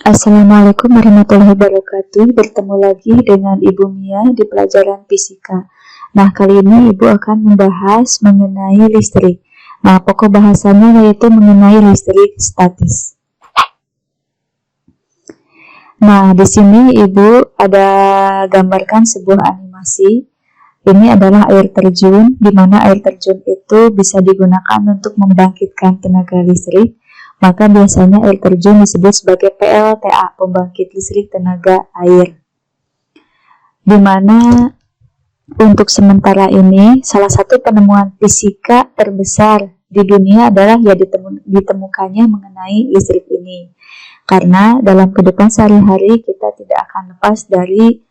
Assalamualaikum warahmatullahi wabarakatuh. Bertemu lagi dengan Ibu Mia di pelajaran fisika. Nah, kali ini Ibu akan membahas mengenai listrik. Nah, pokok bahasannya yaitu mengenai listrik statis. Nah, di sini Ibu ada gambarkan sebuah animasi. Ini adalah air terjun, di mana air terjun itu bisa digunakan untuk membangkitkan tenaga listrik. Maka biasanya air terjun disebut sebagai PLTA, pembangkit listrik tenaga air. Di mana untuk sementara ini, salah satu penemuan fisika terbesar di dunia adalah ditemukannya mengenai listrik ini. Karena dalam kehidupan sehari-hari kita tidak akan lepas dari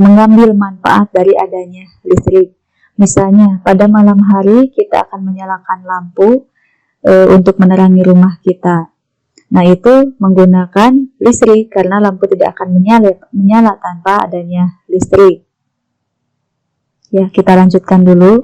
mengambil manfaat dari adanya listrik. Misalnya, pada malam hari kita akan menyalakan lampu untuk menerangi rumah kita. Nah, itu menggunakan listrik karena lampu tidak akan menyala tanpa adanya listrik. Ya, kita lanjutkan dulu.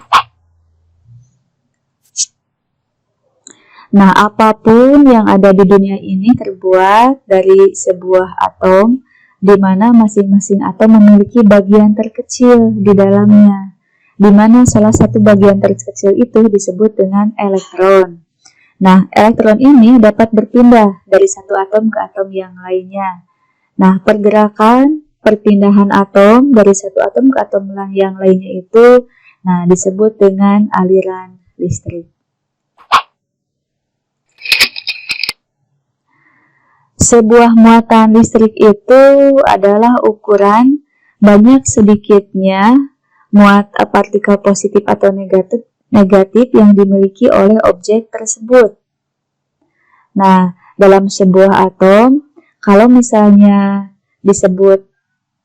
Nah, apapun yang ada di dunia ini terbuat dari sebuah atom, di mana masing-masing atom memiliki bagian terkecil di dalamnya, di mana salah satu bagian terkecil itu disebut dengan elektron. Nah, elektron ini dapat berpindah dari satu atom ke atom yang lainnya. Nah, perpindahan atom dari satu atom ke atom yang lainnya itu disebut dengan aliran listrik. Sebuah muatan listrik itu adalah ukuran banyak sedikitnya partikel positif atau negatif yang dimiliki oleh objek tersebut. Nah, dalam sebuah atom, kalau misalnya disebut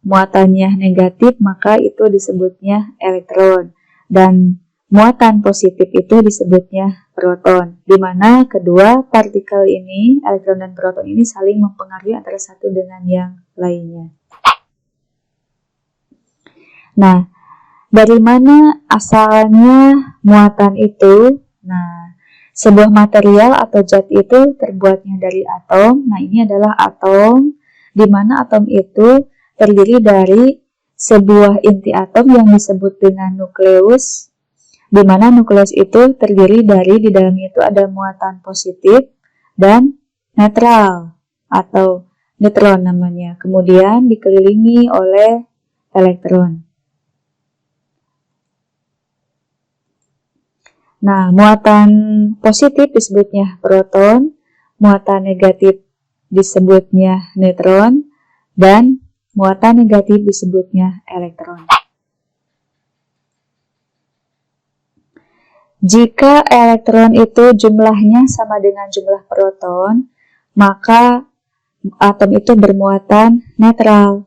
muatannya negatif, maka itu disebutnya elektron. Dan muatan positif itu disebutnya proton. Di mana kedua partikel ini, elektron dan proton ini saling mempengaruhi antara satu dengan yang lainnya. Nah, dari mana asalnya muatan itu? Nah, sebuah material atau zat itu terbuatnya dari atom. Nah, ini adalah atom, di mana atom itu terdiri dari sebuah inti atom yang disebut dengan nukleus, di mana nukleus itu terdiri dari di dalamnya itu ada muatan positif dan netral atau neutron namanya. Kemudian dikelilingi oleh elektron. Nah, muatan positif disebutnya proton, muatan negatif disebutnya neutron, dan muatan negatif disebutnya elektron. Jika elektron itu jumlahnya sama dengan jumlah proton, maka atom itu bermuatan netral.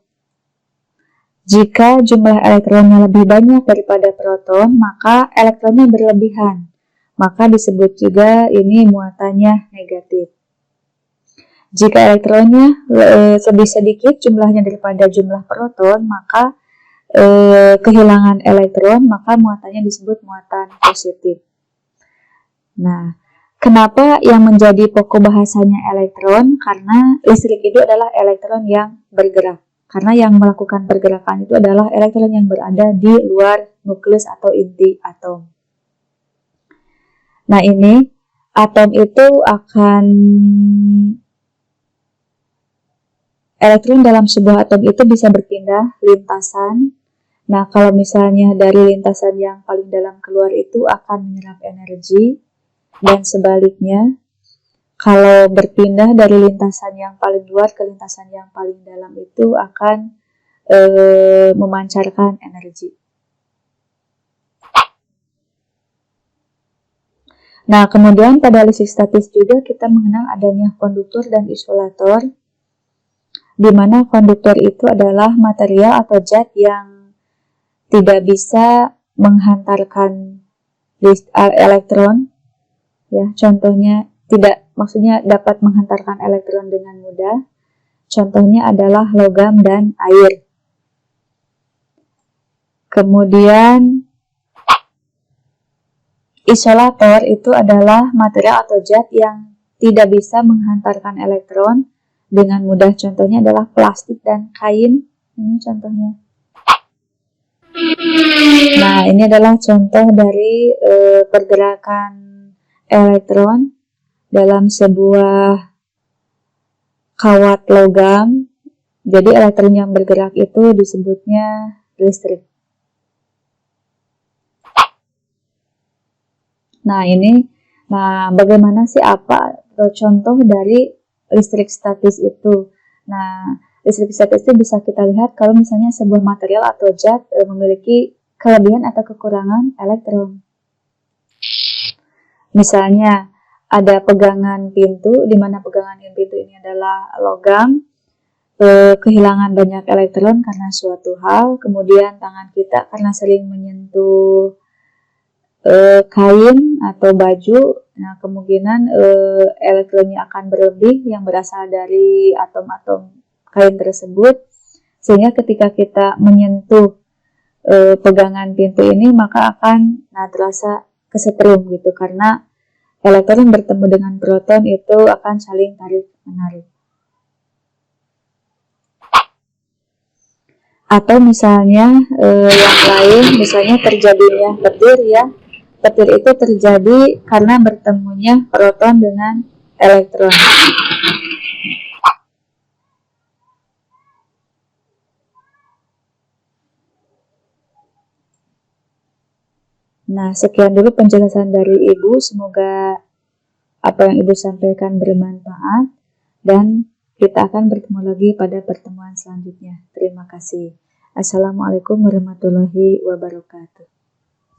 Jika jumlah elektronnya lebih banyak daripada proton, maka elektronnya berlebihan. Maka disebut juga ini muatannya negatif. Jika elektronnya lebih sedikit jumlahnya daripada jumlah proton, maka kehilangan elektron, maka muatannya disebut muatan positif. Nah, kenapa yang menjadi pokok bahasanya elektron? Karena listrik itu adalah elektron yang bergerak. Karena yang melakukan pergerakan itu adalah elektron yang berada di luar nukleus atau inti atom. Nah, ini atom itu elektron dalam sebuah atom itu bisa berpindah lintasan. Nah, kalau misalnya dari lintasan yang paling dalam keluar itu akan menyerap energi, dan sebaliknya, kalau berpindah dari lintasan yang paling luar ke lintasan yang paling dalam itu akan memancarkan energi. Nah, kemudian pada listrik statis juga kita mengenal adanya konduktor dan isolator, di mana konduktor itu adalah material atau zat yang tidak bisa menghantarkan elektron. Ya, contohnya maksudnya dapat menghantarkan elektron dengan mudah. Contohnya adalah logam dan air. Kemudian isolator itu adalah material atau zat yang tidak bisa menghantarkan elektron dengan mudah. Contohnya adalah plastik dan kain. Ini contohnya. Nah, ini adalah contoh dari pergerakan elektron dalam sebuah kawat logam. Jadi elektron yang bergerak itu disebutnya listrik. Nah, bagaimana sih apa contoh dari listrik statis itu? Nah, listrik statis itu bisa kita lihat kalau misalnya sebuah material atau zat memiliki kelebihan atau kekurangan elektron. Misalnya ada pegangan pintu, di mana pegangan pintu ini adalah logam, kehilangan banyak elektron karena suatu hal, kemudian tangan kita karena sering menyentuh kain atau baju, nah kemungkinan elektronnya akan berlebih yang berasal dari atom-atom kain tersebut, sehingga ketika kita menyentuh pegangan pintu ini maka akan terasa kesetrum gitu, karena elektron bertemu dengan proton itu akan saling tarik-menarik. Atau misalnya yang lain, misalnya terjadinya petir ya. Petir itu terjadi karena bertemunya proton dengan elektron. Nah, sekian dulu penjelasan dari Ibu. Semoga apa yang Ibu sampaikan bermanfaat, dan kita akan bertemu lagi pada pertemuan selanjutnya. Terima kasih. Assalamualaikum warahmatullahi wabarakatuh.